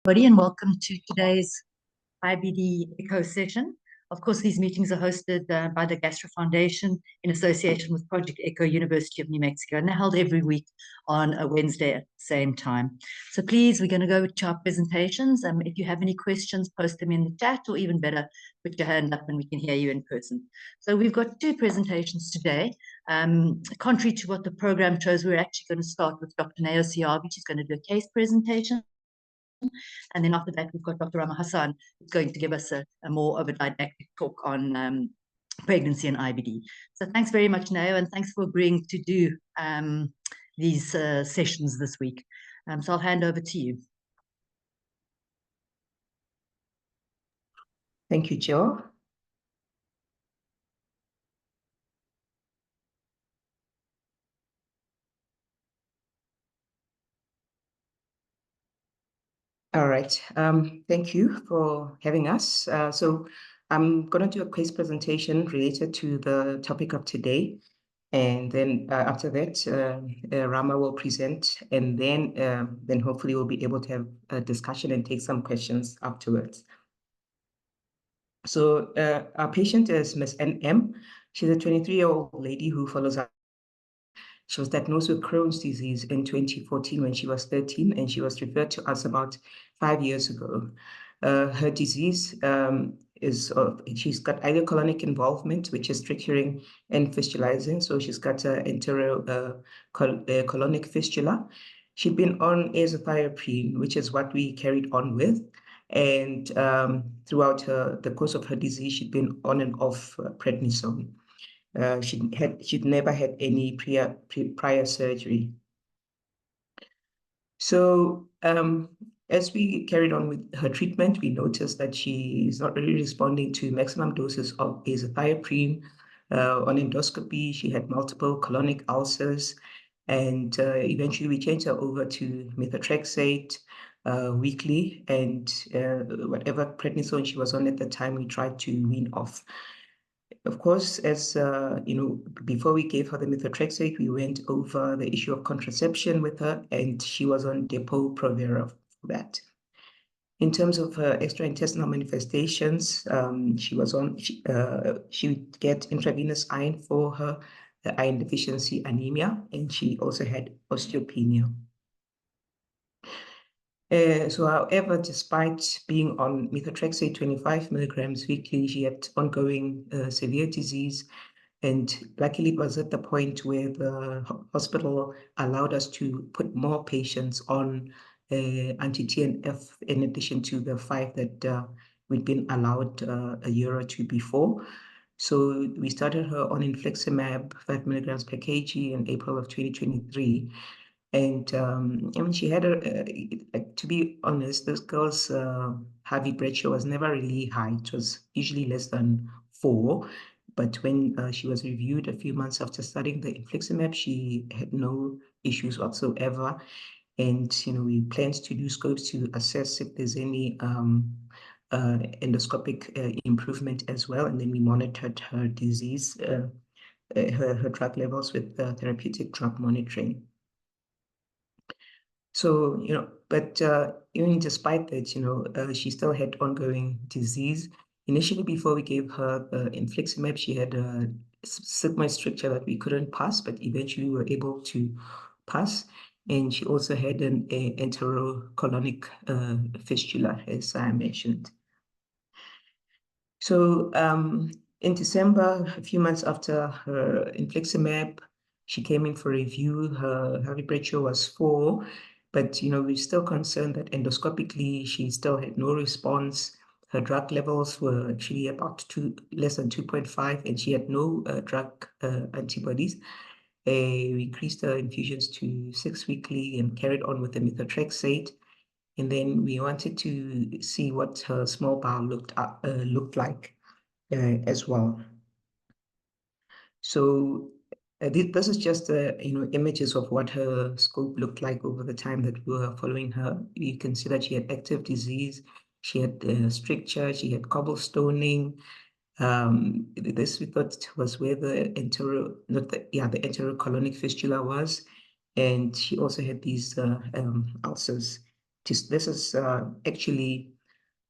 Everybody, and welcome to today's IBD Echo session. Of course, these meetings are hosted by the Gastro Foundation in association with Project Echo, University of New Mexico, and they're held every week on a Wednesday at the same time. So please, we're going to go to our presentations. If you have any questions, post them in the chat, or even better, put your hand up and we can hear you in person. So we've got two presentations today. Contrary to what the program shows, we're actually going to start with Dr. Neo Siabi. She's going to do a case presentation. And then after that, we've got Dr. R Hassan, who's going to give us a more of a didactic talk on pregnancy and IBD. So thanks very much, Nao, and thanks for agreeing to do these sessions this week. So I'll hand over to you. Thank you, Jill. All right. Thank you for having us. So I'm going to do a case presentation related to the topic of today. And then after that, Rama will present, and then hopefully we'll be able to have a discussion and take some questions afterwards. So our patient is Miss NM. She's a 23-year-old lady who follows up. She was diagnosed with Crohn's disease in 2014 when she was 13, and she was referred to us about 5 years ago. Her disease she's got either colonic involvement, which is stricturing and fistulizing. So she's got an colonic fistula. She'd been on azathioprine, which is what we carried on with. And throughout the course of her disease, she'd been on and off prednisone. She'd never had any prior surgery. So as we carried on with her treatment, we noticed that she is not really responding to maximum doses of azathioprine. On endoscopy, she had multiple colonic ulcers, and eventually we changed her over to methotrexate weekly, and whatever prednisone she was on at the time, we tried to wean off. Of course, as before we gave her the methotrexate, we went over the issue of contraception with her, and she was on Depo-Provera for that. In terms of her extraintestinal manifestations, she would get intravenous iron for her iron deficiency anemia, and she also had osteopenia. So however, despite being on methotrexate 25 milligrams weekly, she had ongoing severe disease. And luckily, it was at the point where the hospital allowed us to put more patients on anti-TNF in addition to the 5 that we'd been allowed a year or two before. So we started her on infliximab 5 milligrams per kg in April of 2023. And I mean, she had to be honest, this girl's Harvey ratio was never really high. It was usually less than 4. But when she was reviewed a few months after starting the infliximab, she had no issues whatsoever. And, we planned to do scopes to assess if there's any endoscopic improvement as well. And then we monitored her disease, her drug levels with therapeutic drug monitoring. So, but even despite that, she still had ongoing disease. Initially, before we gave her the infliximab, she had a sigmoid stricture that we couldn't pass, but eventually we were able to pass. And she also had an enterocolonic fistula, as I mentioned. So in December, a few months after her infliximab, she came in for review. Her Harvey ratio was 4. But, we're still concerned that endoscopically, she still had no response. Her drug levels were actually about less than 2.5, and she had no drug antibodies. We increased her infusions to 6 weekly and carried on with the methotrexate. And then we wanted to see what her small bowel looked like as well. So this is just images of what her scope looked like over the time that we were following her. You can see that she had active disease, she had stricture, she had cobblestoning. This we thought was where the enterocolonic fistula was, and she also had these ulcers this is actually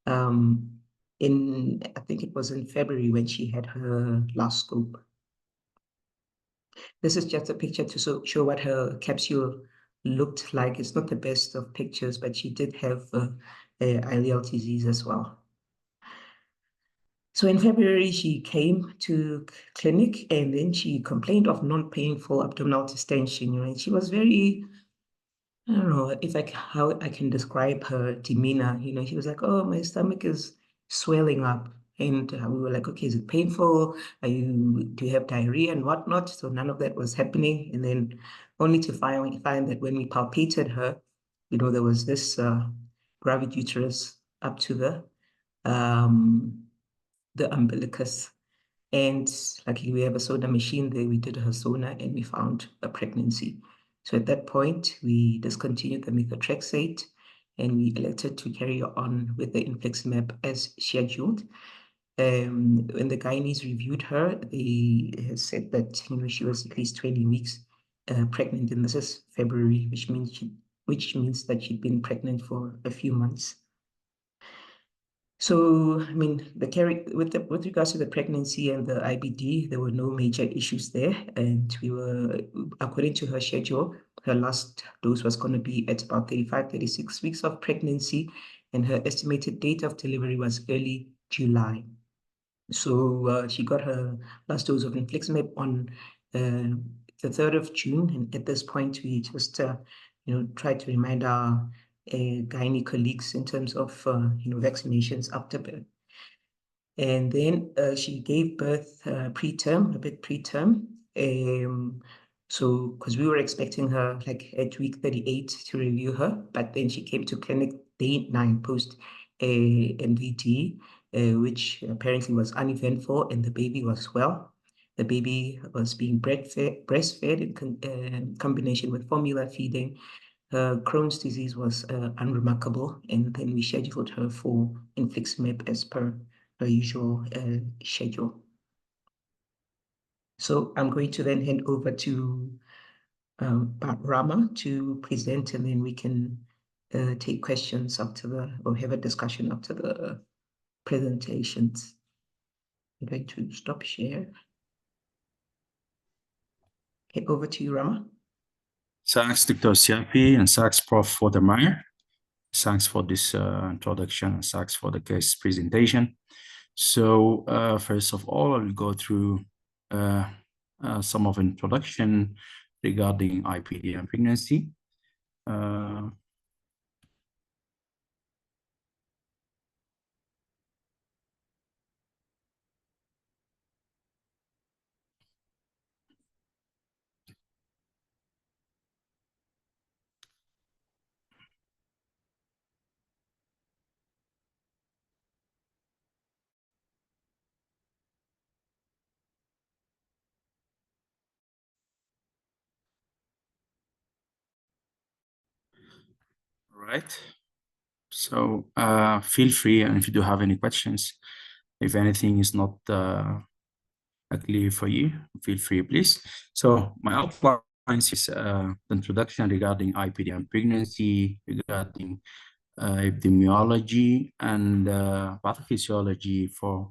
I think it was in February when she had her last scope. This is just a picture to show what her capsule looked like. It's not the best of pictures, but she did have ileal disease as well. So in February, she came to clinic and then she complained of non-painful abdominal distension. And she was very, I don't know if how I can describe her demeanor. She was like, "Oh, my stomach is swelling up." And we were like, "Okay, is it painful? Do you have diarrhea and whatnot?" So none of that was happening. And then only to find that when we palpated her, there was this gravid uterus up to the umbilicus. And luckily we have a sonar machine there. We did her sonar and we found a pregnancy. So at that point, we discontinued the methotrexate and we elected to carry on with the infliximab as scheduled. When the gynaes reviewed her, they said that she was at least 20 weeks pregnant, and this is February, which means that she'd been pregnant for a few months. So, I mean, with regards to the pregnancy and the IBD, there were no major issues there, and we were, according to her schedule, her last dose was going to be at about 35, 36 weeks of pregnancy, and her estimated date of delivery was early July. So she got her last dose of infliximab on the 3rd of June, and at this point, we just try to remind our gynae colleagues in terms of vaccinations after birth. And then she gave birth a bit preterm. So because we were expecting her like at week 38 to review her, but then she came to clinic day 9 post NVT, which apparently was uneventful, and the baby was well. The baby was being breastfed in combination with formula feeding. Crohn's disease was unremarkable, and then we scheduled her for infliximab as per her usual schedule. So I'm going to then hand over to Rama to present, and then we can take questions or have a discussion after the presentations. I'm going to stop share. Okay, over to you, Rama. Thanks, Dr. Siapi, and thanks, Prof. Watermeyer. Thanks for this introduction, and thanks for the case presentation. So first of all, I will go through some of introduction regarding IBD and pregnancy. Right. So feel free, and if you do have any questions, if anything is not clear for you, feel free, please. So my outline is the introduction regarding IBD and pregnancy, regarding epidemiology and pathophysiology for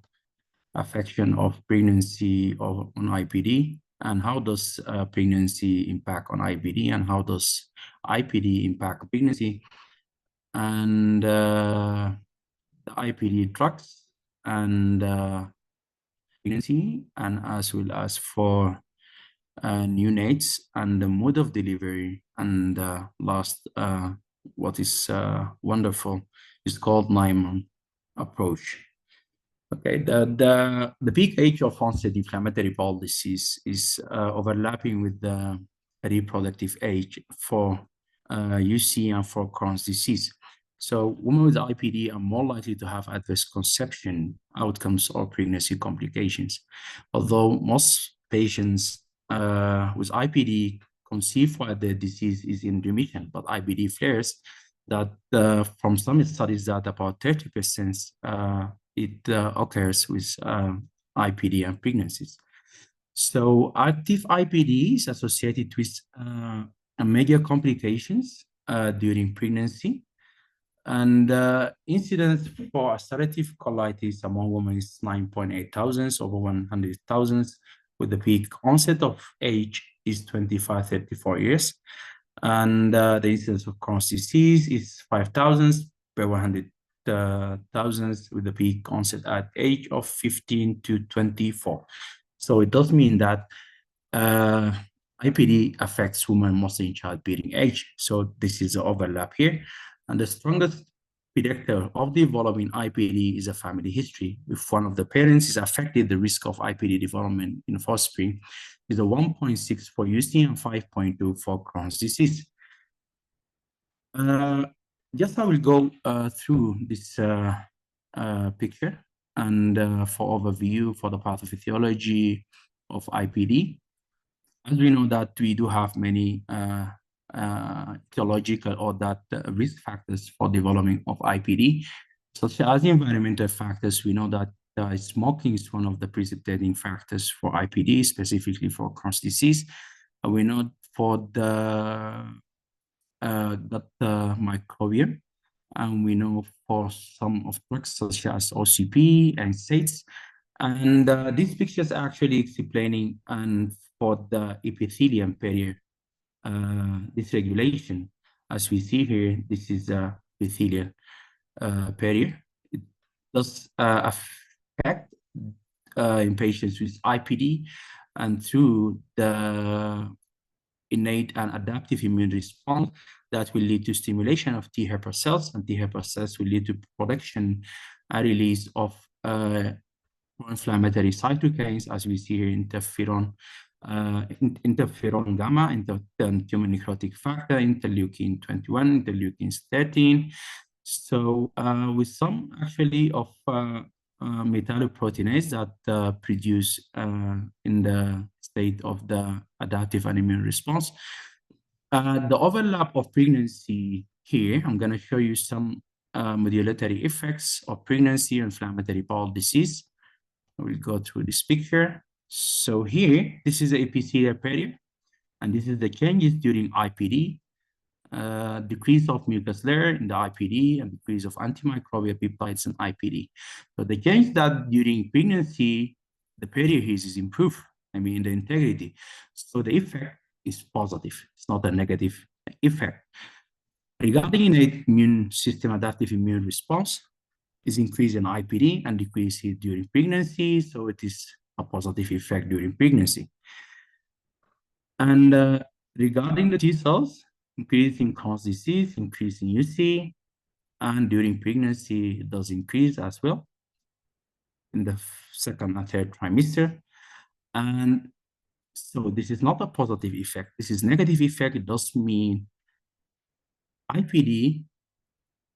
affection of pregnancy or on IBD, and how does pregnancy impact on IBD, and how does IBD impact pregnancy, and the IBD drugs and pregnancy, and as well as for neonates and the mode of delivery, and last, what is wonderful is called 9-month approach. Okay, the peak age of onset inflammatory bowel disease is overlapping with the reproductive age for UC and for Crohn's disease. So women with IBD are more likely to have adverse conception outcomes or pregnancy complications. Although most patients with IBD conceive while their disease is in remission, but IBD flares that from some studies that about 30% it occurs with IBD and pregnancies. So active IBD is associated with major complications during pregnancy, And incidence for ulcerative colitis among women is 9.8 thousands over 100,000, with the peak onset of age is 25-34 years. And the incidence of Crohn's disease is 5,000 per 100,000, with the peak onset at age of 15 to 24. So it does mean that IPD affects women mostly in childbearing age. So this is the overlap here. And the strongest predictor of developing IPD is a family history. If one of the parents is affected, the risk of IPD development in offspring is a 1.6 for UC and 5.2 for Crohn's disease. Just I will go through this picture and for overview for the pathophysiology of IPD. As we know that we do have many etiological or that risk factors for development of IPD, such as environmental factors. We know that smoking is one of the precipitating factors for IPD, specifically for Crohn's disease. We know for the microbiome, and we know for some of drugs such as OCP and SAIDs. And these pictures are actually explaining and for the epithelium period dysregulation. As we see here, this is a epithelial period. It does affect in patients with IPD, and through the innate and adaptive immune response that will lead to stimulation of T helper cells, and T helper cells will lead to production and release of pro-inflammatory cytokines, as we see here, interferon gamma, tumor necrotic factor, interleukin 21, interleukin 13. So with some actually of metalloproteinase that produce in the state of the adaptive and immune response. The overlap of pregnancy here, I'm going to show you some modulatory effects of pregnancy and inflammatory bowel disease. We'll go through this picture. So here, this is the epithelial period, and this is the changes during IPD. Decrease of mucus layer in the IPD and decrease of antimicrobial peptides in IPD. So the change that during pregnancy, the period is improved, I mean, the integrity. So the effect is positive. It's not a negative effect. Regarding innate immune system adaptive immune response, is increase in IPD and decrease it during pregnancy. So it is a positive effect during pregnancy. And regarding the T cells, increase in Crohn's disease, increase in UC, and during pregnancy, it does increase as well in the second and third trimester. And so this is not a positive effect. This is negative effect. It does mean IPD,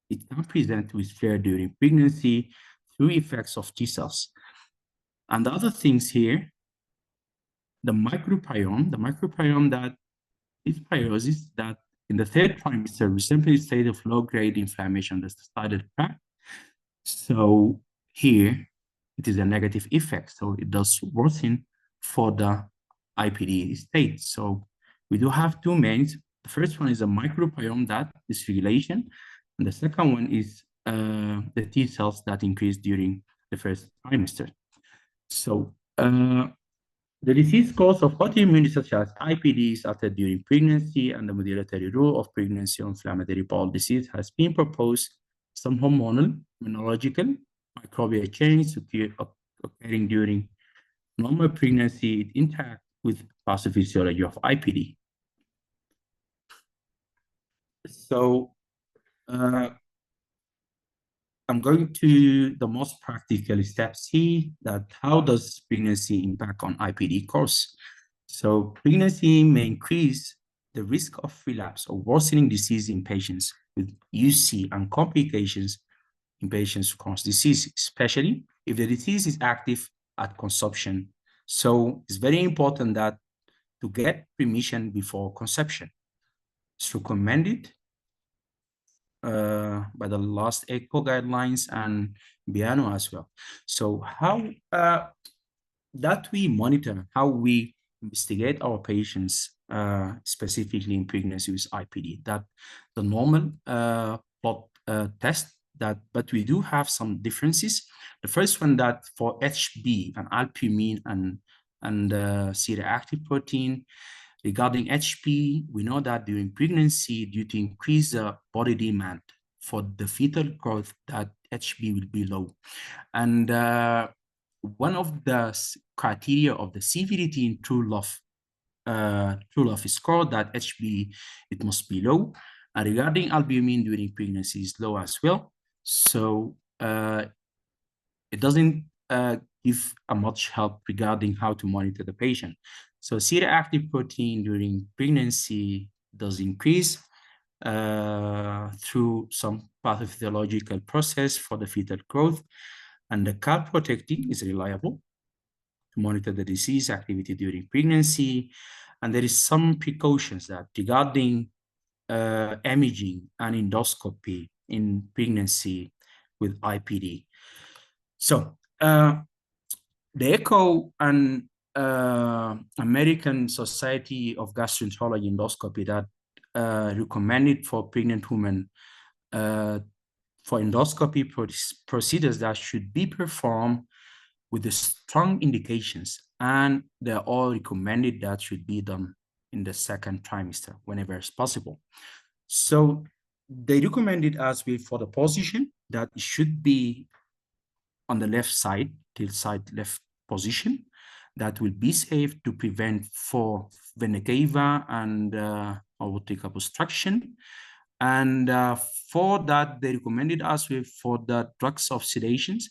it can present with flare during pregnancy through effects of T cells. And the other things here, the microbiome that is pyosis that in the third trimester, we simply state of low-grade inflammation that's the started tract. So here, it is a negative effect. So it does worsen for the IPD state. So we do have two mains. The first one is a microbiome that is regulation, and the second one is the T cells that increase during the first trimester. So the disease cause of autoimmunity such as IPD is occurred during pregnancy, and the modulatory role of pregnancy on inflammatory bowel disease has been proposed. Some hormonal, immunological, microbial changes occurring during normal pregnancy, it interact with pathophysiology of IPD. So I'm going to the most practical steps here, that how does pregnancy impact on IPD course? So pregnancy may increase the risk of relapse or worsening disease in patients with UC and complications in patients with Crohn's disease, especially if the disease is active at conception. So it's very important that to get remission before conception. It's recommended by the last ECHO guidelines and Biano as well. So how that we monitor, how we investigate our patients, specifically in pregnancy with IPD, that the normal blood test that, but we do have some differences. The first one, that for HB and albumin and C-reactive protein. Regarding HB, we know that during pregnancy, due to increased body demand for the fetal growth, that HB will be low. And one of the criteria of the severity in true love is score, that HB, it must be low. And regarding albumin during pregnancy is low as well. So it doesn't give a much help regarding how to monitor the patient. So C-reactive protein during pregnancy does increase through some pathophysiological process for the fetal growth. And the calprotectin is reliable to monitor the disease activity during pregnancy. And there is some precautions that regarding imaging and endoscopy in pregnancy with IPD. So the echo and American Society of Gastroenterology Endoscopy that recommended for pregnant women for endoscopy procedures that should be performed with the strong indications, and they're all recommended that should be done in the second trimester whenever it's possible. So they recommended as well for the position that it should be on the left side, tilt side left position, that will be safe to prevent for vena cava and aortic obstruction. And for that, they recommended us with for the drugs of sedations,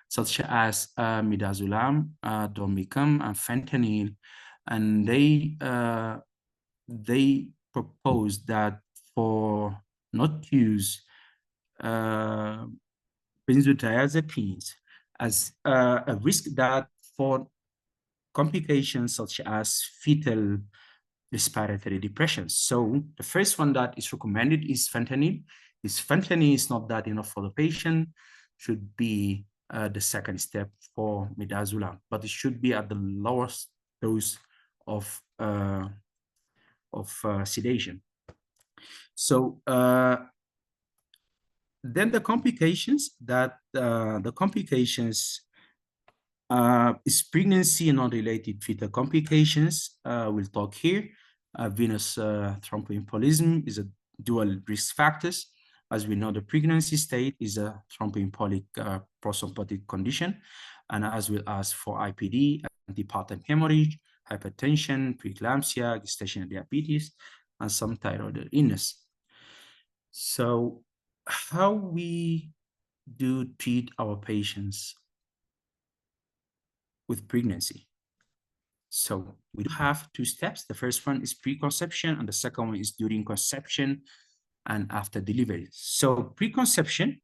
such as midazolam, dormicum, and fentanyl. And they proposed that for not use benzodiazepines as a risk that for complications such as fetal respiratory depression. So the first one that is recommended is fentanyl. Fentanyl is not that enough for the patient, should be the second step for midazolam, but it should be at the lowest dose of sedation. So then the complications that is pregnancy and non-related fetal complications. We'll talk here. Venous thromboembolism is a dual risk factors. As we know, the pregnancy state is a thromboembolic postoperative condition, and as well as for IPD, antepartum hemorrhage, hypertension, preeclampsia, gestational diabetes, and some thyroid illness. So how we do treat our patients with pregnancy? So we have two steps. The first one is preconception, and the second one is during conception and after delivery. So preconception,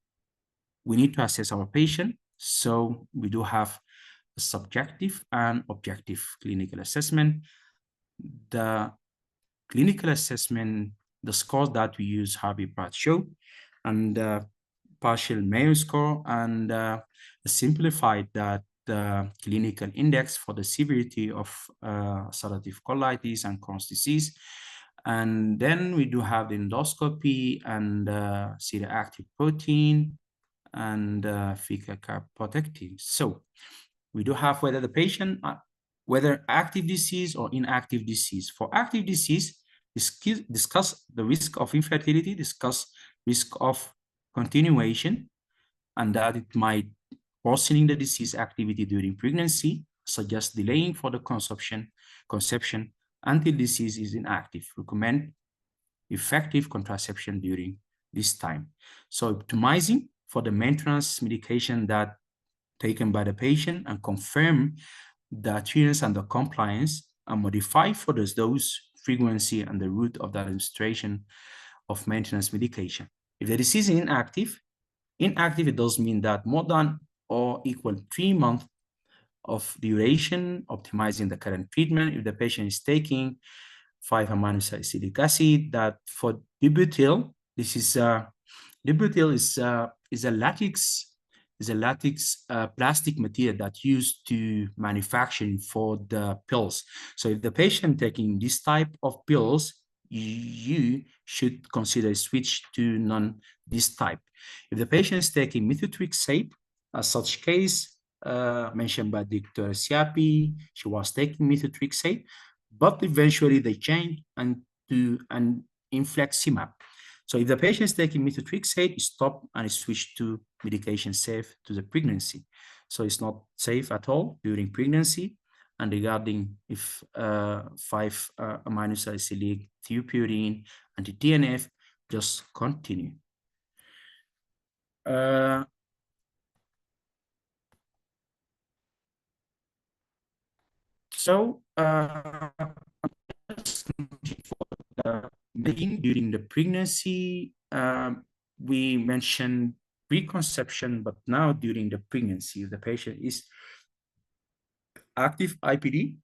we need to assess our patient. So we do have a subjective and objective clinical assessment. The clinical assessment, the scores that we use have a broad show and partial Mayo score, and simplified that the clinical index for the severity of ulcerative colitis and Crohn's disease. And then we do have the endoscopy and C-reactive protein and fecal calprotectin. So we do have whether the patient, whether active disease or inactive disease. For active disease, discuss the risk of infertility, discuss risk of continuation, and that it might worsening the disease activity during pregnancy, suggest delaying for the conception until disease is inactive. Recommend effective contraception during this time. So optimizing for the maintenance medication that taken by the patient and confirm the adherence and the compliance, and modify for the dose, frequency, and the route of the administration of maintenance medication. If the disease is inactive, it does mean that more than or equal 3 months of duration, optimizing the current treatment. If the patient is taking 5-amino-salicylic acid, that for dibutyl, this is dibutyl is a latex plastic material that's used to manufacture for the pills. So if the patient taking this type of pills, you should consider switch to none this type. If the patient is taking methotrexate, as such case mentioned by Dr. Siapi, she was taking methotrexate, but eventually they changed to an infliximab. So if the patient is taking methotrexate, stop and switch to medication safe to the pregnancy. So it's not safe at all during pregnancy. And regarding if 5-amino salicylic, thiopurine, anti-TNF, just continue. During the pregnancy, we mentioned preconception, but now during the pregnancy, the patient is active IPD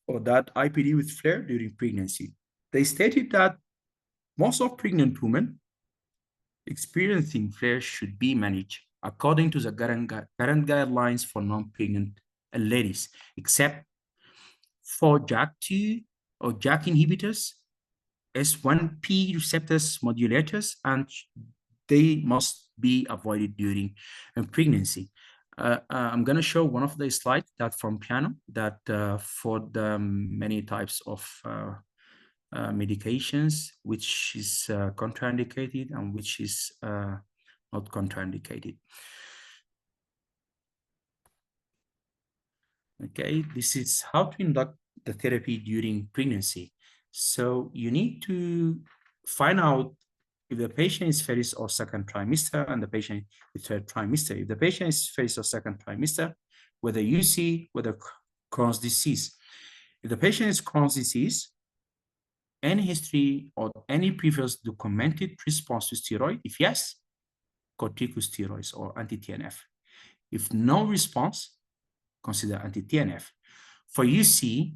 or that IPD with flare during pregnancy. They stated that most of pregnant women experiencing flare should be managed according to the current guidelines for non-pregnant ladies, except for JAK2 or JAK inhibitors, S1P receptors modulators, and they must be avoided during pregnancy. I'm going to show one of the slides that from piano that for the many types of medications, which is contraindicated and which is not contraindicated. Okay, this is how to conduct the therapy during pregnancy. So you need to find out if the patient is first or second trimester and the patient is third trimester. If the patient is first or second trimester, whether UC, whether Crohn's disease. If the patient is Crohn's disease, any history or any previous documented response to steroid? If yes, corticosteroids or anti-TNF. If no response, consider anti-TNF. For UC,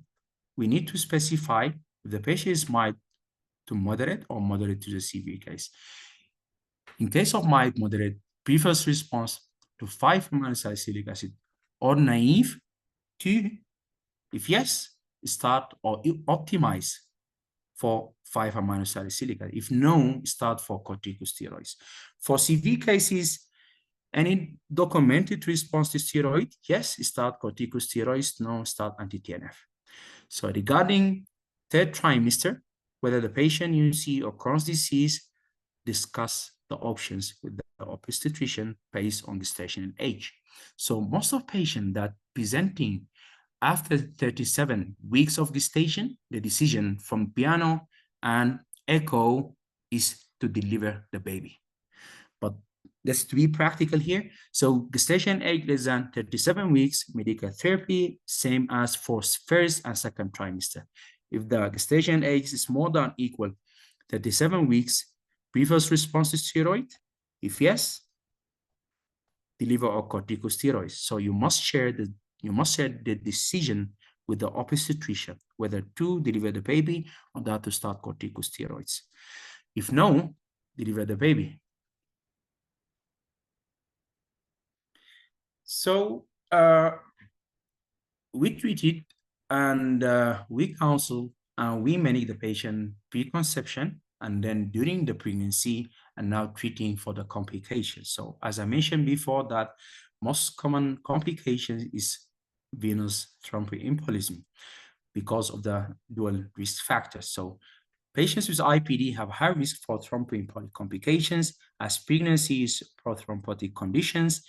we need to specify if the patient is mild to moderate or moderate to the severe case. In case of mild moderate, previous response to 5-amino salicylic acid or naive to, if yes, start or optimize for 5-amino salicylic acid. If no, start for corticosteroids. For severe cases, any documented response to steroid, yes, start corticosteroids, no, start anti-TNF. So regarding third trimester, whether the patient UC or Crohn's disease, discuss the options with the obstetrician based on gestation age. So most of patients that presenting after 37 weeks of gestation, the decision from piano and echo is to deliver the baby. But let's be practical here. So gestation age less than 37 weeks, medical therapy, same as for first and second trimester. If the gestation age is more than equal 37 weeks, previous response to steroid, if yes, deliver or corticosteroids. So you must share the decision with the obstetrician whether to deliver the baby or that to start corticosteroids. If no, deliver the baby. So we treated and we counsel and we manage the patient preconception and then during the pregnancy and now treating for the complications. So as I mentioned before, that most common complication is venous thromboembolism because of the dual risk factors. So patients with IPD have high risk for thromboembolic complications as pregnancy is prothrombotic conditions,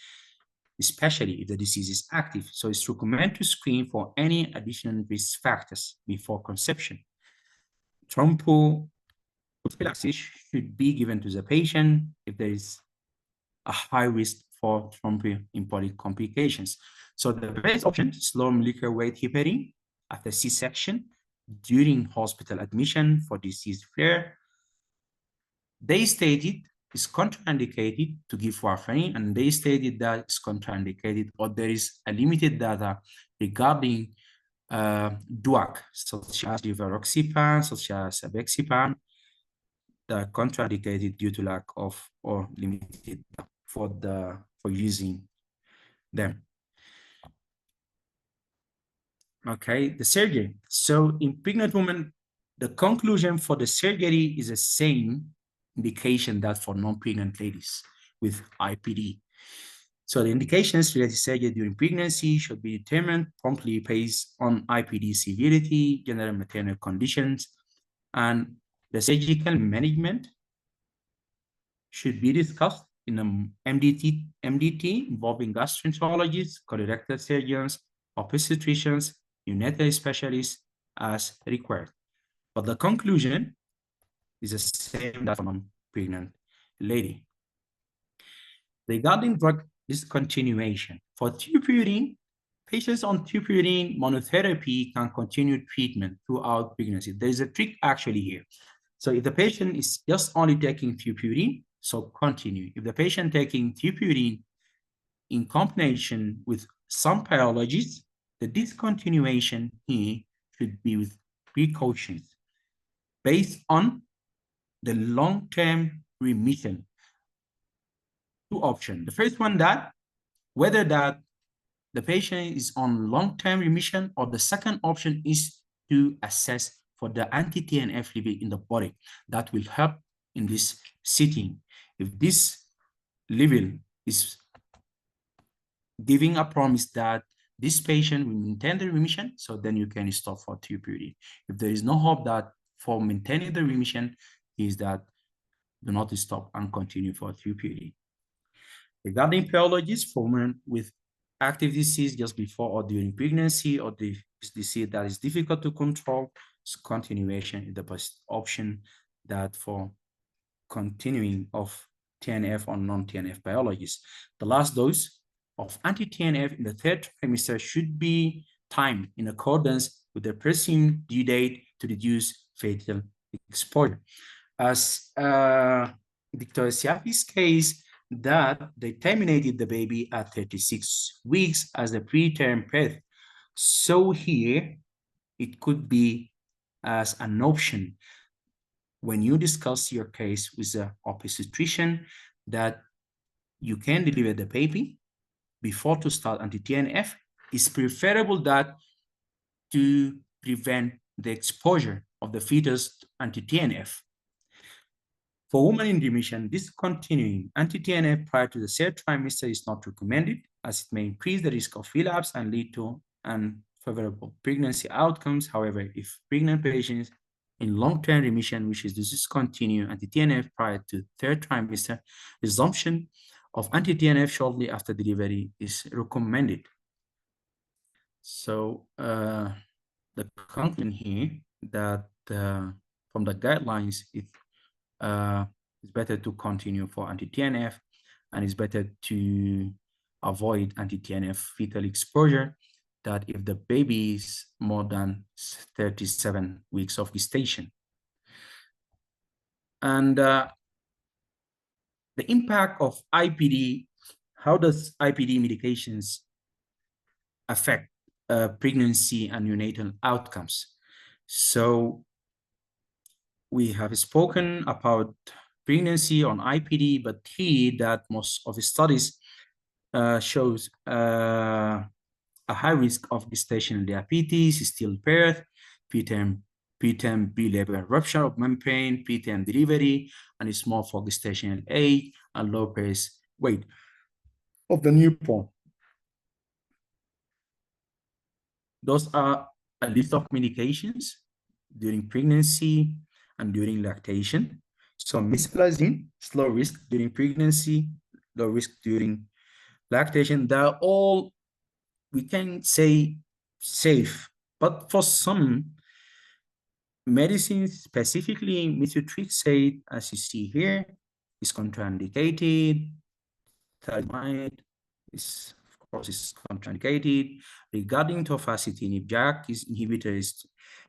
especially if the disease is active. So it's recommended to screen for any additional risk factors before conception. Thrombolysis should be given to the patient if there is a high risk for thromboembolic complications. So the best option is low molecular weight heparin after C-section during hospital admission for disease flare. They stated it's contraindicated to give warfarin, and they stated that it's contraindicated or there is a limited data regarding DUAC, such as rivaroxaban, such as abexaban, that are contraindicated due to lack of or limited for using them. Okay, the surgery. So in pregnant women the conclusion for the surgery is the same indication that for non-pregnant ladies with IPD. So the indications related to surgery during pregnancy should be determined promptly based on IPD severity, general maternal conditions, and the surgical management should be discussed in an MDT involving gastroenterologists, colorectal surgeons, obstetricians, neonatal specialists as required. But the conclusion is the same that for non-pregnant lady. Regarding drug discontinuation, for tupurine, patients on tupurine monotherapy can continue treatment throughout pregnancy. There is a trick actually here. So if the patient is just only taking tupurine, so continue. If the patient taking tupurine in combination with some biologics, the discontinuation here should be with precautions based on the long-term remission. Two options. The first one, that whether that the patient is on long-term remission, or the second option is to assess for the anti-TNF level in the body. That will help in this setting. If this level is giving a promise that this patient will maintain the remission, so then you can stop for tupurine. If there is no hope that for maintaining the remission, is that do not stop and continue for tupurine. Regarding biologists for women with active disease just before or during pregnancy, or the disease that is difficult to control, continuation is the best option that for continuing of TNF or non-TNF biologists. The last dose of anti-TNF in the third trimester should be timed in accordance with the presumed due date to reduce fatal exposure. As Dr. Siafi's case, that they terminated the baby at 36 weeks as a preterm birth. So here, it could be as an option when you discuss your case with the obstetrician that you can deliver the baby before to start anti-TNF. It's preferable that to prevent the exposure of the fetus to anti-TNF. For women in remission, discontinuing anti-TNF prior to the third trimester is not recommended, as it may increase the risk of relapse and lead to unfavorable pregnancy outcomes. However, if pregnant patients in long-term remission wishes to discontinue anti-TNF prior to third trimester, resumption of anti-TNF shortly after delivery is recommended. So the conclusion here that from the guidelines, it's better to continue for anti-TNF, and it's better to avoid anti-TNF fetal exposure that if the baby is more than 37 weeks of gestation. And the impact of IPD, how does IPD medications affect pregnancy and neonatal outcomes? So we have spoken about pregnancy on IPD, but here that most of the studies shows a high risk of gestational diabetes, stillbirth, preterm pre-labor rupture of membrane, preterm delivery, and small for gestational age and low birth weight of the newborn. Those are a list of medications during pregnancy and during lactation. So misplacing, low risk during pregnancy, low risk during lactation. They're all, we can say, safe. But for some medicines, specifically methotrexate, as you see here, is contraindicated. Thalidomide is, of course, is contraindicated. Regarding tofacitinib, JAK inhibitor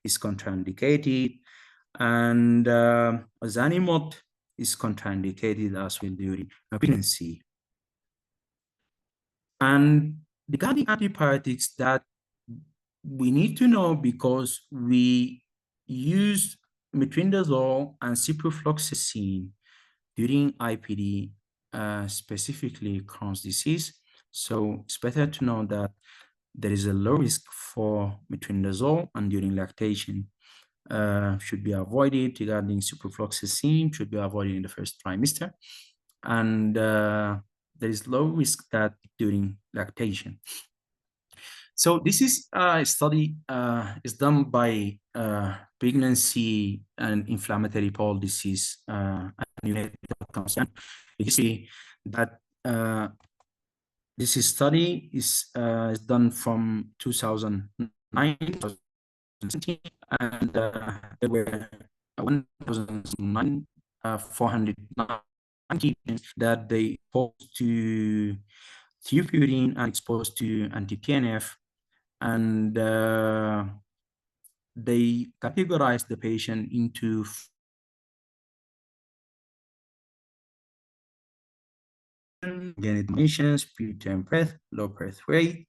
is contraindicated, and ozanimod is contraindicated as well during pregnancy. And regarding antibiotics, that we need to know, because we use metronidazole and ciprofloxacin during IPD, specifically Crohn's disease. So it's better to know that there is a low risk for metronidazole, and during lactation, should be avoided regarding ciprofloxacin, should be avoided in the first trimester. And there is low risk that during lactation. So this is a study is done by pregnancy and inflammatory bowel disease and you see that this study is done from 2009 and there were 1,009 490 that they exposed to thiopurine and exposed to anti-TNF, and they categorized the patient into genitations, preterm birth, low birth weight,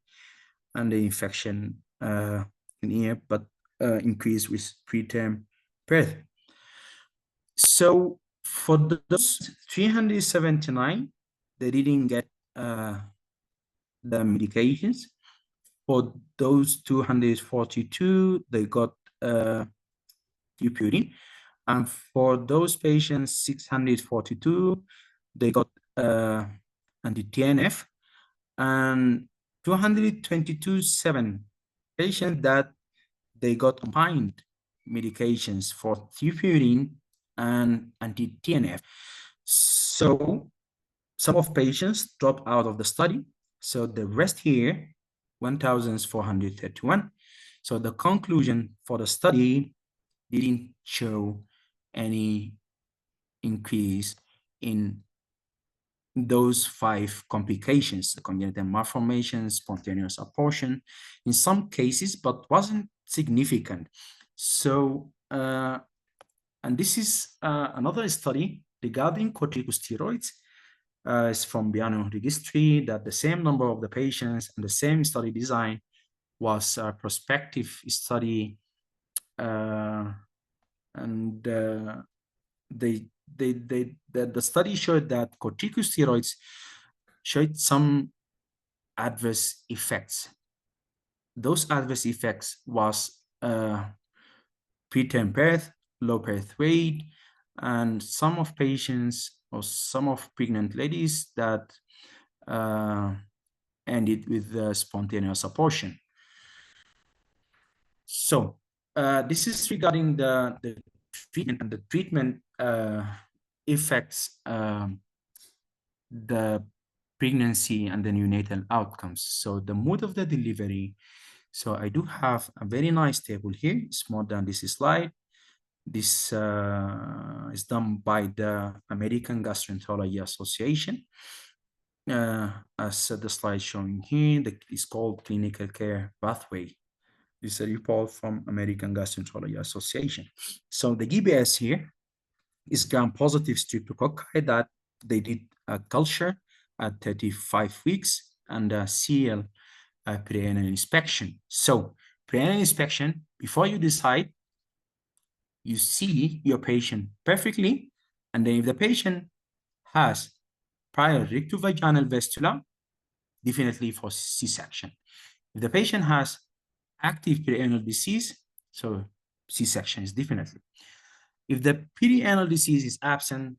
and the infection in here, but increase with preterm birth. So for those 379, they didn't get the medications. For those 242, they got thiopurine. And for those patients, 642, they got anti-TNF. And 222.7 patients that they got combined medications for thiopurine and anti-TNF. So some of patients dropped out of the study. So the rest here, 1,431. So the conclusion for the study didn't show any increase in those 5 complications, the congenital malformation, spontaneous abortion, in some cases, but wasn't significant. So, and this is another study regarding corticosteroids. It's from Biano registry that the same number of the patients and the same study design was a prospective study, and the study showed that corticosteroids showed some adverse effects. Those adverse effects was preterm birth, low birth weight, and some of patients or some of pregnant ladies that ended with spontaneous abortion. So this is regarding the treatment and the treatment affects the pregnancy and the neonatal outcomes. So the mode of the delivery. So I do have a very nice table here. It's more than this slide. This is done by the American Gastroenterology Association. As the slide showing here, it's called clinical care pathway. This is a report from American Gastroenterology Association. So the GBS here is gram-positive streptococci that they did a culture at 35 weeks and a CL preanal inspection. So preanal inspection, before you decide, you see your patient perfectly, and then if the patient has prior rectovaginal fistula, definitely for C-section. If the patient has active perianal disease, so C-section is definitely. If the perianal disease is absent,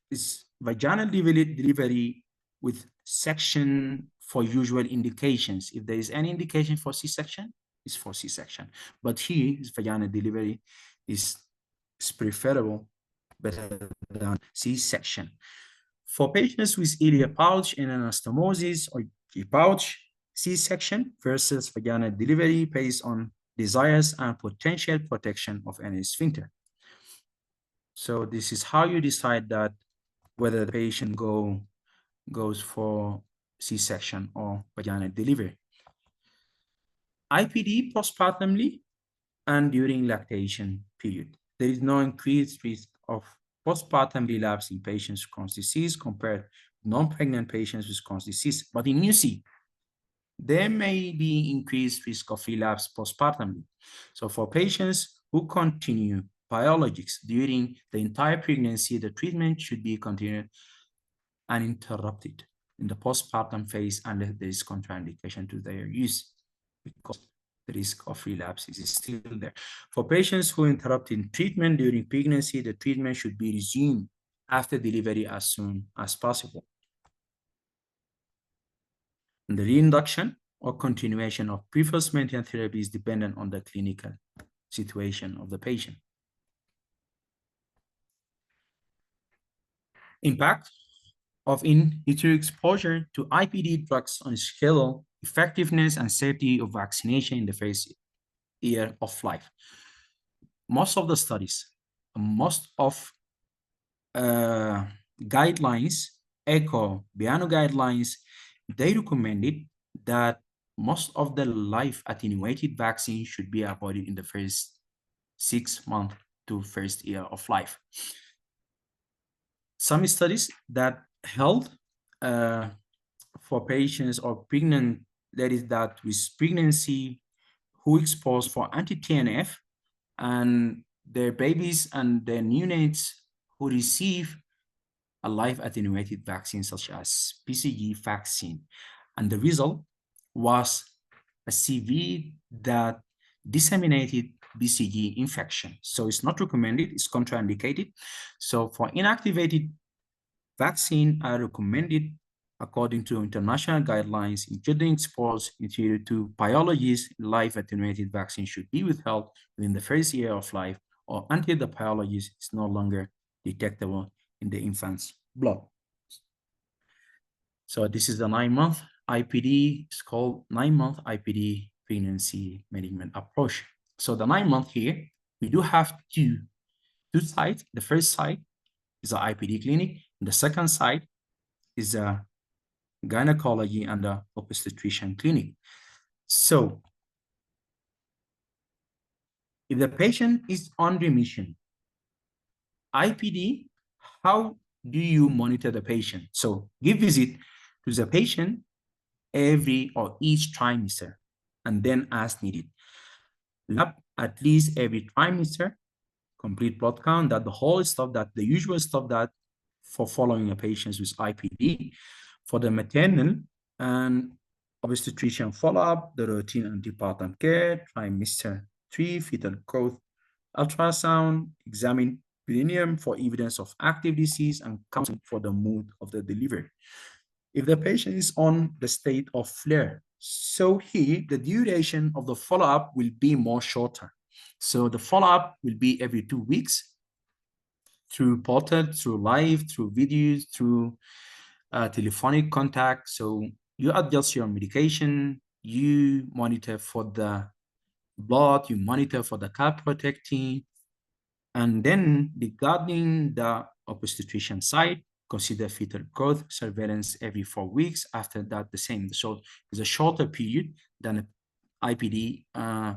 is vaginal delivery with section for usual indications. If there is any indication for C-section, it's for C-section. But here, vaginal delivery is preferable, better than C-section. For patients with ileal pouch and anastomosis or pouch, C-section versus vaginal delivery based on desires and potential protection of any sphincter. So this is how you decide that whether the patient goes for C-section or vaginal delivery. IPD postpartumly and during lactation period. There is no increased risk of postpartum relapse in patients with Crohn's disease compared to non-pregnant patients with Crohn's disease. But in UC, there may be increased risk of relapse postpartum. So for patients who continue biologics during the entire pregnancy, the treatment should be continued uninterrupted in the postpartum phase unless there is contraindication to their use, because the risk of relapse is still there. For patients who interrupted treatment during pregnancy, the treatment should be resumed after delivery as soon as possible. And the reinduction or continuation of previous maintenance therapy is dependent on the clinical situation of the patient. Impact of in utero exposure to IPD drugs on scale, effectiveness, and safety of vaccination in the first year of life. Most of the studies, most of guidelines, ECHO, Biano guidelines, they recommended that most of the life attenuated vaccine should be avoided in the first 6 months to first year of life. Some studies that held for patients or pregnant, that is that with pregnancy who exposed for anti-TNF and their babies and their neonates who receive a live attenuated vaccine such as BCG vaccine. And the result was a CV that disseminated BCG infection. So it's not recommended, it's contraindicated. So for inactivated vaccine are recommended according to international guidelines, including exposed to biologists, live attenuated vaccine should be withheld within the first year of life or until the biologist is no longer detectable in the infant's blood. So this is the 9-month IPD. It's called 9-month IPD pregnancy management approach. So the 9-month here, we do have two sites. The first site is the IPD clinic. And the second site is a gynecology and the obstetrician clinic. So if the patient is on remission, IPD, how do you monitor the patient? So give visit to the patient every or each trimester and then as needed. Lab at least every trimester, complete blood count, that the whole stuff, that the usual stuff that for following a patient with IPD. For the maternal and obstetrician follow-up, the routine antepartum care, trimester 3, fetal growth, ultrasound, examine perineum for evidence of active disease, and counseling for the mood of the delivery. If the patient is on the state of flare, so here the duration of the follow-up will be more shorter. So the follow-up will be every 2 weeks through portal, through live, through videos, through telephonic contact. So you adjust your medication, you monitor for the blood, you monitor for the calf protecting, and then regarding the obstetrician side, consider fetal growth surveillance every 4 weeks. After that, the same. So it's a shorter period than IPD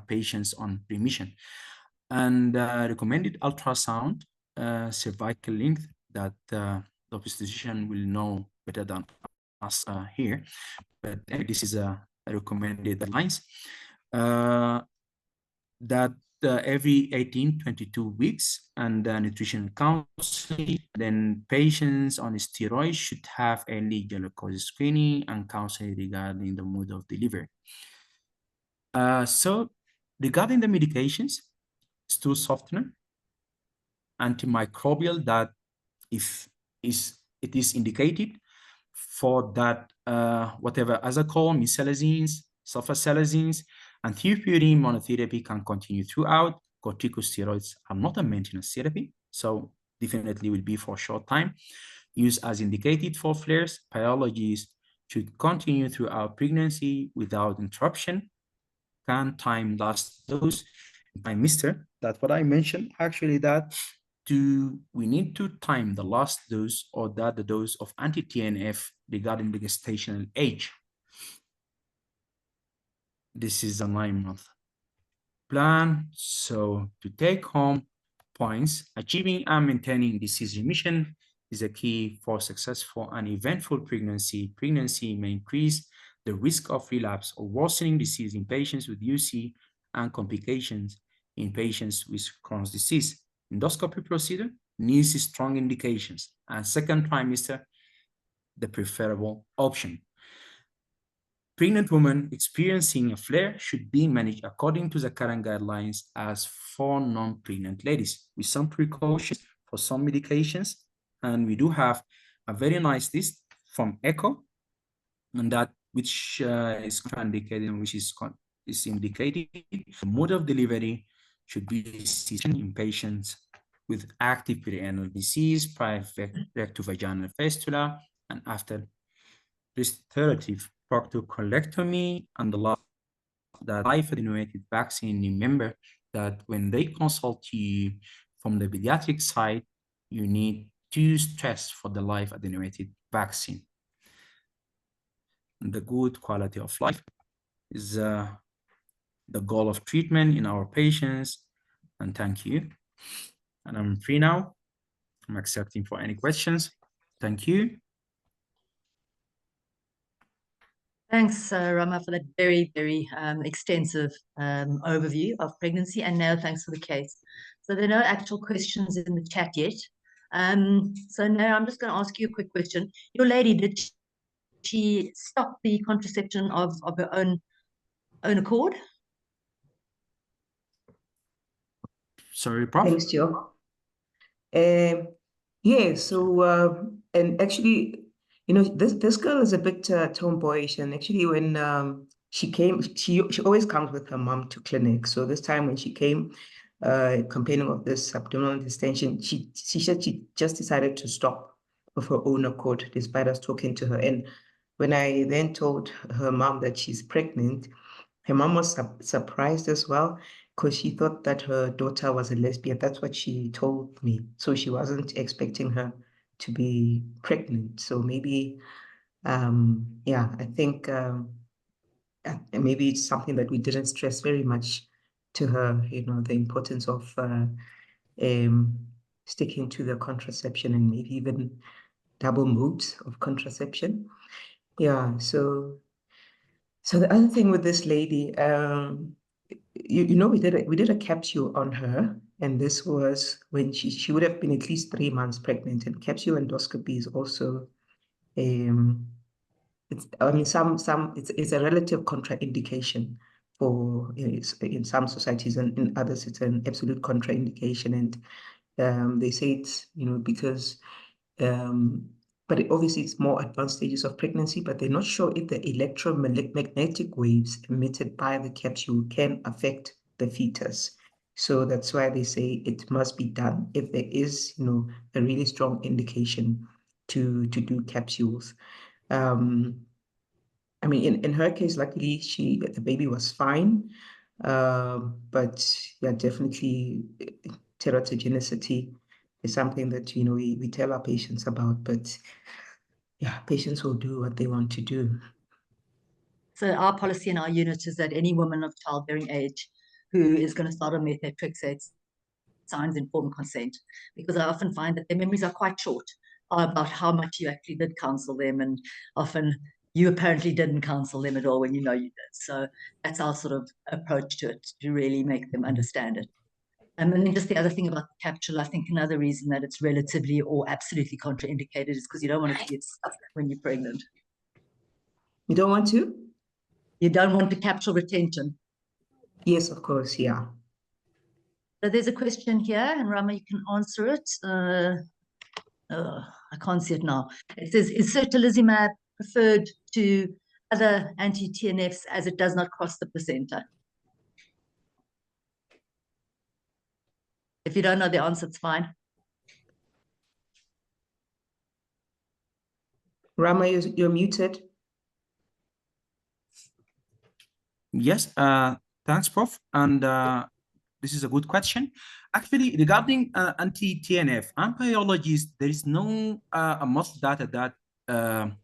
patients on remission. And recommended ultrasound, cervical length, that the obstetrician will know better than us here. But this is a recommended lines. That every 18-22 weeks, and nutrition counseling. Then patients on steroids should have early glucose screening and counseling regarding the mode of delivery. So regarding the medications, stool softener, antimicrobial, that if it is indicated for that whatever azacol, mesalazines, sulfasalazines, and thiopurine monotherapy can continue throughout. Corticosteroids are not a maintenance therapy, so definitely will be for a short time. Use as indicated for flares. Biologists should continue throughout pregnancy without interruption. Can time last dose trimester? That's what I mentioned actually, that we need to time the last dose or that the dose of anti-TNF regarding the gestational age. This is a 9-month plan. So to take home points, achieving and maintaining disease remission is a key for successful and eventful pregnancy. Pregnancy may increase the risk of relapse or worsening disease in patients with UC and complications in patients with Crohn's disease. Endoscopy procedure needs strong indications, and second trimester, the preferable option. pregnant women experiencing a flare should be managed according to the current guidelines as for non-pregnant ladies, with some precautions for some medications. And we do have a very nice list from iEcho, and that which is contraindicated and which is indicated. The mode of delivery should be C-section in patients with active perianal disease prior rectovaginal fistula and after restorative proctocolectomy. And the last, that live attenuated vaccine. Remember that when they consult you from the pediatric side, you need to stress for the live attenuated vaccine. And the good quality of life is the goal of treatment in our patients. And thank you. And I'm free now. I'm accepting for any questions. Thank you. Thanks, Rama, for that very, very extensive overview of pregnancy. And now thanks for the case. So there are no actual questions in the chat yet. So now I'm just going to ask you a quick question. Your lady, did she stop the contraception of her own accord? Sorry, Prof. Thanks, Joe. Yeah, so and actually, you know, this girl is a bit tomboyish, and actually when she came, she always comes with her mom to clinic. So this time when she came, complaining of this abdominal distension, she said she just decided to stop of her own accord, despite us talking to her. And when I then told her mom that she's pregnant, her mom was surprised as well, because she thought that her daughter was a lesbian. That's what she told me. So she wasn't expecting her to be pregnant. So maybe, yeah, I think maybe it's something that we didn't stress very much to her, you know, the importance of sticking to the contraception and maybe even double modes of contraception. Yeah, so the other thing with this lady, you know, we did a capsule on her, and this was when she would have been at least 3 months pregnant. And capsule endoscopy is also it's a relative contraindication for in some societies, and in others it's an absolute contraindication. And they say it's, you know, because but obviously it's more advanced stages of pregnancy, but they're not sure if the electromagnetic waves emitted by the capsule can affect the fetus. So that's why they say it must be done if there is, you know, a really strong indication to do capsules. I mean, in her case, luckily the baby was fine, but yeah, definitely teratogenicity is something that, you know, we tell our patients about, but yeah, patients will do what they want to do. So our policy in our unit is that any woman of childbearing age who is going to start on methotrexate signs informed consent, because I often find that their memories are quite short about how much you actually did counsel them, and often you apparently didn't counsel them at all when you know you did. So that's our sort of approach to it, to really make them understand it. And then just the other thing about the capsule, I think another reason that it's relatively or absolutely contraindicated is because you don't want it to get stuck when you're pregnant. You don't want to? You don't want the capsule retention. Yes, of course, yeah. So there's a question here, and Rama, you can answer it. I can't see it now. It says, is certolizumab preferred to other anti-TNFs as it does not cross the placenta? If you don't know the answer, it's fine. Rama, you're muted. Yes, thanks, Prof. And this is a good question. Actually, regarding anti-TNF and biologies, there is no much data that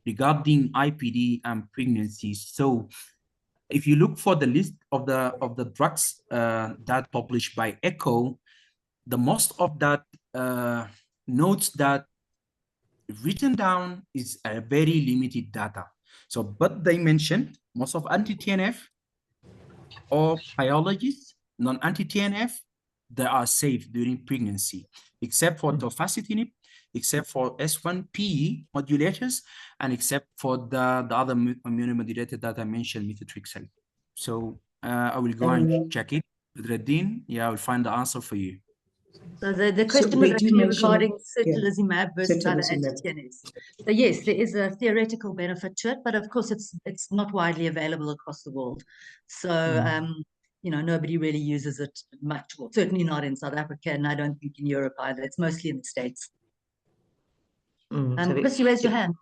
regarding IBD and pregnancy. So if you look for the list of the drugs that published by iEcho, the most of that notes that written down is a very limited data. So, but they mentioned most of anti-TNF or biologists, non-anti-TNF, they are safe during pregnancy, except for tofacitinib. except for S1P modulators and except for the other immunomodulator that I mentioned, methotrexate. So I will go and check it with Radin. Yeah, I will find the answer for you. So the question was they do actually mention, regarding yeah, certolizumab versus other certolizumab. anti-TNFs. So yes, there is a theoretical benefit to it, but of course it's not widely available across the world. So you know, nobody really uses it much, well, certainly not in South Africa, and I don't think in Europe either. It's mostly in the States. Chris, you raised your hand.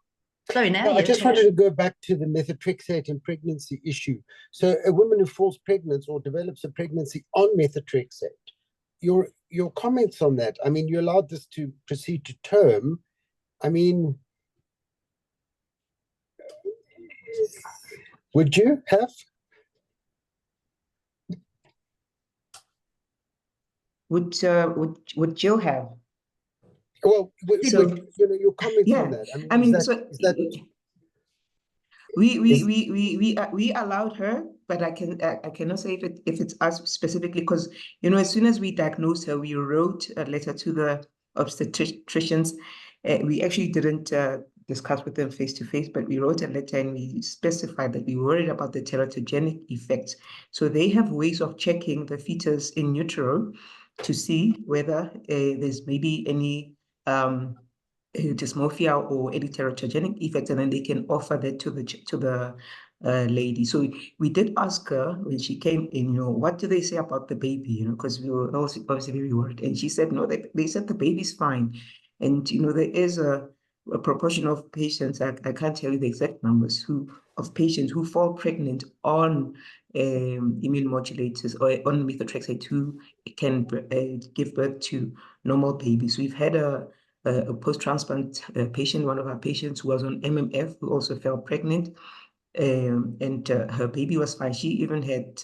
Sorry, now No, I just wanted to go back to the methotrexate and pregnancy issue. So a woman who falls pregnant or develops a pregnancy on methotrexate, your comments on that? I mean, you allowed this to proceed to term. I mean, would you have? Would Jill have? Well, So, you know, your comments yeah, on that. I mean, is that we allowed her, but I cannot say if it's us specifically, because you know, as soon as we diagnosed her, we wrote a letter to the obstetricians. We actually didn't discuss with them face to face, but we wrote a letter and we specified that we were worried about the teratogenic effects. So they have ways of checking the fetus in utero to see whether there's maybe any dysmorphia or any teratogenic effects, and then they can offer that to the lady. So we did ask her when she came in, you know, what do they say about the baby, you know, because we were also obviously very worried. And she said, no, they said the baby's fine. And, you know, there is a proportion of patients, I can't tell you the exact numbers, of patients who fall pregnant on immune modulators or on methotrexate who can give birth to normal babies. We've had a post-transplant patient, one of our patients who was on MMF, who also fell pregnant, and her baby was fine. She even had,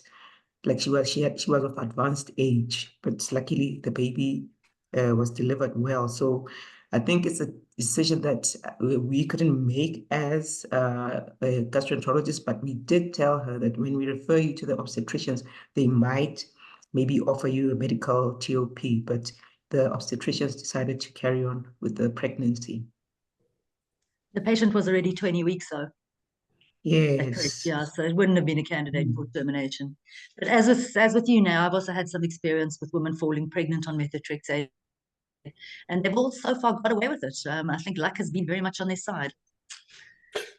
like, she was of advanced age, but luckily the baby was delivered well. So I think it's a decision that we couldn't make as a gastroenterologist, but we did tell her that when we refer you to the obstetricians, they might maybe offer you a medical TOP, but the obstetricians decided to carry on with the pregnancy. The patient was already 20 weeks, though. Yes. Yeah, so it wouldn't have been a candidate for termination. But as with you now, I've also had some experience with women falling pregnant on methotrexate, and they've all so far got away with it. I think luck has been very much on their side.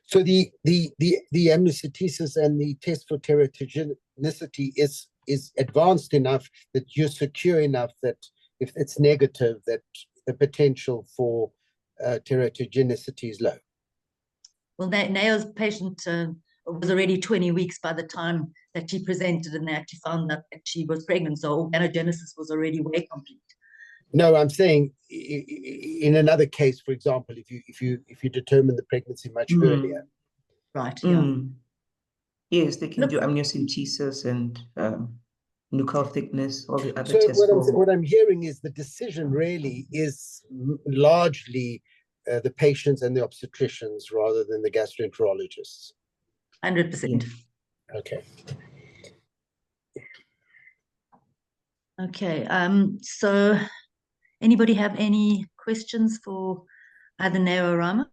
So the amniocentesis and the test for teratogenicity is advanced enough that you're secure enough that if it's negative, that the potential for teratogenicity is low. Well, Nao's patient was already 20 weeks by the time that she presented, and they actually found that she was pregnant, so organogenesis was already way complete. No, I'm saying in another case, for example, if you determine the pregnancy much earlier. Right, yeah. Yes, they can do amniocentesis and nuchal thickness, all the other so tests. What I'm hearing is the decision really is largely the patients and the obstetricians rather than the gastroenterologists. 100%. Okay. Okay, so anybody have any questions for either Nao or Rama?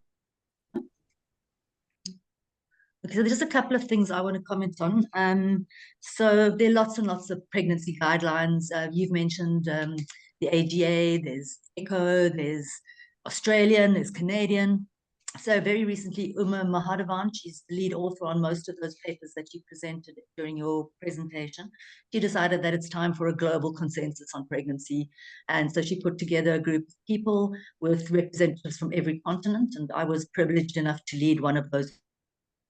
Okay, so there's just a couple of things I want to comment on. So there are lots and lots of pregnancy guidelines. You've mentioned the AGA, there's iEcho, there's Australian, there's Canadian. So very recently, Uma Mahadevan, she's the lead author on most of those papers that you presented during your presentation. She decided that it's time for a global consensus on pregnancy. And so she put together a group of people with representatives from every continent. And I was privileged enough to lead one of those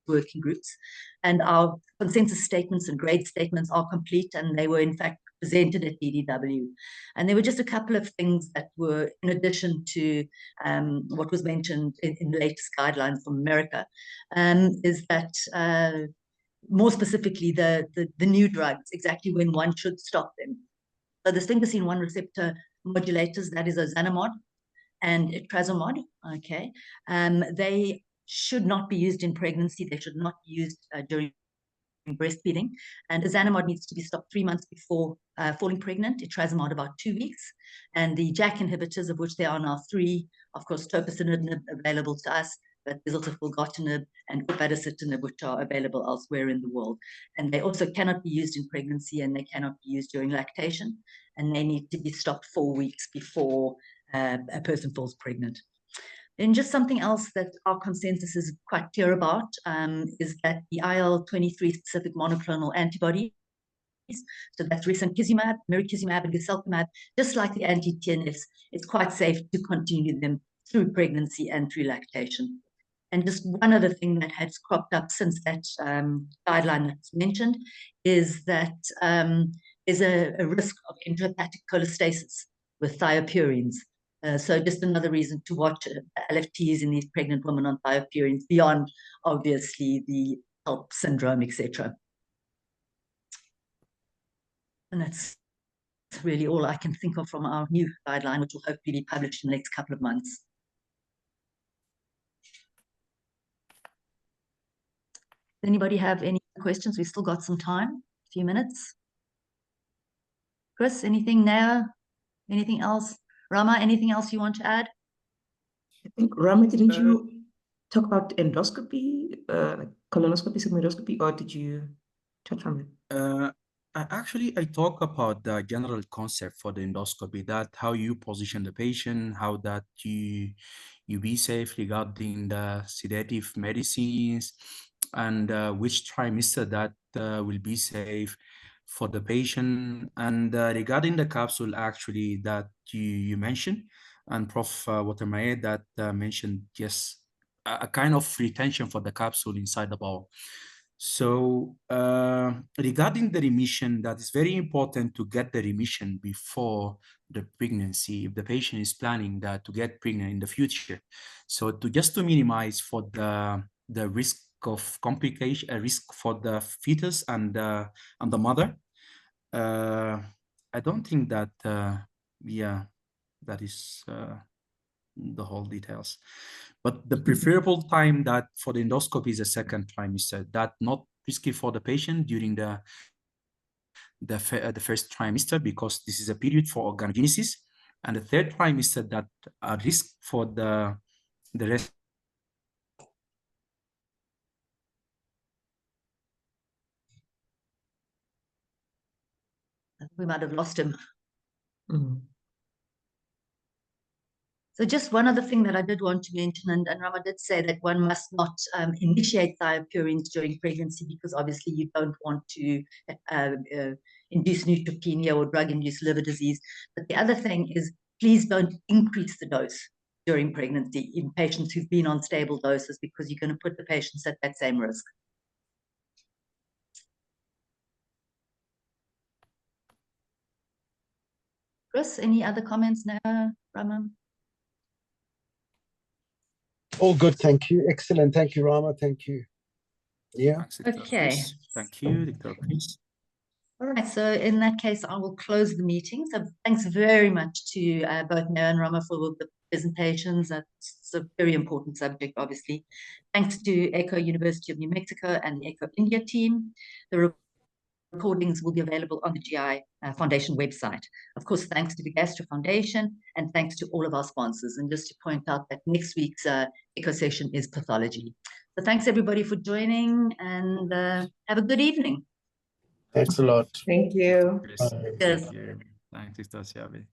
working groups. And our consensus statements and grade statements are complete, and they were in fact presented at DDW. And there were just a couple of things that were in addition to what was mentioned in the latest guidelines from America, is that more specifically the new drugs, exactly when one should stop them. So the sphingosine 1 receptor modulators, that is ozanimod and etrasimod, okay, they should not be used in pregnancy. They should not be used during breastfeeding. And ozanimod needs to be stopped 3 months before falling pregnant. Etrasimod about 2 weeks. And the JAK inhibitors, of which there are now 3, of course, tofacitinib available to us, but there's also filgotinib and upadacitinib, which are available elsewhere in the world. And they also cannot be used in pregnancy, and they cannot be used during lactation, and they need to be stopped 4 weeks before a person falls pregnant. Then just something else that our consensus is quite clear about is that the IL-23 specific monoclonal antibodies, so that's risankizumab, mirikizumab, and guselkumab, just like the anti-TNFs, it's quite safe to continue them through pregnancy and through lactation. And just one other thing that has cropped up since that guideline that's mentioned is that there's a risk of intrahepatic cholestasis with thiopurines. So just another reason to watch LFTs in these pregnant women on thiopurines beyond, obviously, the HELP syndrome, etc. And that's really all I can think of from our new guideline, which will hopefully be published in the next couple of months. Does anybody have any questions? We've still got some time, a few minutes. Chris, anything now? Anything else? Rama, anything else you want to add? I think, Rama, didn't you talk about endoscopy, like colonoscopy, sigmoidoscopy, or did you touch on it? I talk about the general concept for the endoscopy, that how you position the patient, how that you be safe regarding the sedative medicines, and which trimester that will be safe for the patient. And regarding the capsule, actually, that you mentioned, and Prof. Watermaye that mentioned, yes, a kind of retention for the capsule inside the bowel. So regarding the remission, that is very important to get the remission before the pregnancy if the patient is planning that to get pregnant in the future. So to minimize for the risk of complication, risk for the fetus and the mother. I don't think that that is the whole details. But the preferable time that for the endoscopy is the second trimester, that not risky for the patient during the first trimester, because this is a period for organogenesis, and the third trimester that are risk for the rest. We might have lost him. Mm-hmm. So just one other thing that I did want to mention, and Rama did say that one must not initiate thiopurines during pregnancy, because obviously you don't want to induce neutropenia or drug-induced liver disease. But the other thing is, please don't increase the dose during pregnancy in patients who've been on stable doses, because you're going to put the patients at that same risk. Chris, any other comments now, Rama? All good, thank you. Excellent, thank you, Rama. Thank you. Yeah. Okay. Thank you, Dr. Chris. All right, so in that case, I will close the meeting. So thanks very much to both Neo and Rama for the presentations. That's a very important subject, obviously. Thanks to iEcho University of New Mexico and the iEcho India team. The recordings will be available on the GI Foundation website. Of course, thanks to the Gastro Foundation, and thanks to all of our sponsors. And just to point out that next week's iEcho session is pathology. So thanks everybody for joining, and have a good evening. Thanks a lot. Thank you. Thank you. Thanks, Dr. Siabi.